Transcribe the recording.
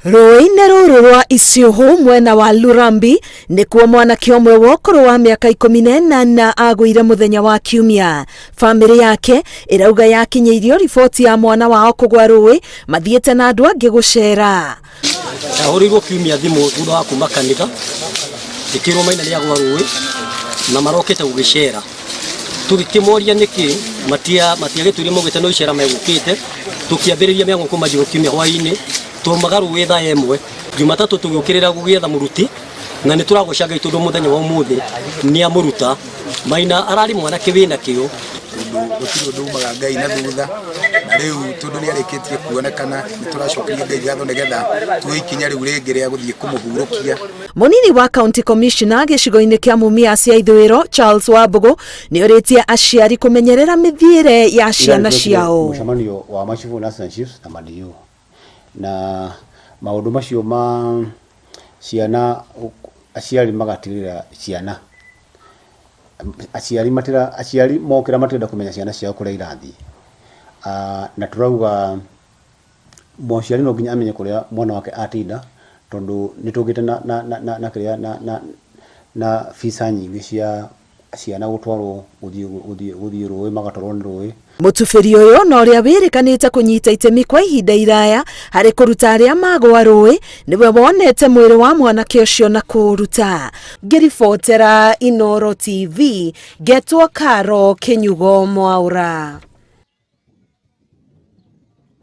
Rũĩ-inĩ rũrũ rwa Isiũhũ mwena wa Lurambi nĩkuo mwanake ũmwe wa ũkũrũ wa mĩaka 18 agũire mũthenya wa Kiumia. Bamĩrĩ yake ĩrauga yakinyĩirio riboti ya mwana wao kũgwa rũĩ mathiĩte na andũ angĩ gũcera. Ahũrĩirwo Kiumia thimũ thutha wa kuma kanitha ĩkĩrwo Maina nĩagwa rũĩ na marokete gũgĩcera. Tũgĩkĩmoria nĩkĩ matiagĩtwĩrire maugĩte no icera megũkĩte, tũkĩambĩrĩria mĩago kũmanjio Kiumia hwaĩ-inĩ tũmaga rũĩ thaa ĩmwe. Jumatatũ tũgĩũkĩrĩra gũgĩetha mũruti na nĩ tũragũca Ngai tondũ mũthenya wa ũmũthĩ nĩ amũruta. Maina ararĩ mwanake wĩna kĩo gũtirĩ ũndũ umaga Ngai na thutha, na rĩu tondũ nĩ arĩkĩtie kuonekana nĩ tũracokeria Ngai ngatho nĩgetha tuoe ikinya rĩu rĩngĩ rĩa gũthiĩ kũmũhurũkia. Mũnini wa County Commissioner gĩcigo-inĩ kĩa Mumias ya ithũĩro Charles Wambũgũ nĩ orĩtie aciari kũmenyerera mĩthiĩre ya ciana ciao. Mũcemanio wa macibu na chiefs na madio na maũndũ macio ma ciana aciari magatirĩra ciana aciari mokĩra matirenda kũmenya ciana ciao kũrĩa irathiĩ, na turauga mũciari no nginya amenye kũrĩa mwana wake atinda tondũ nĩ tũgĩte na visa nyingĩ cia ciana gũtwarwo gũthiĩ rũĩ magatwarwo nĩ rũĩ. Mũtubĩri ũyũ na ũrĩa wĩrĩkanĩte kũnyita itemi kwa ihinda iraya harĩ kũruta arĩa magwa rũĩ nĩwe wonete mwĩrĩ wa mwanake ũcio na kũũruta. Ngĩribotera Inooro TV, Getwo Karo Kĩnyugo Mwaũra.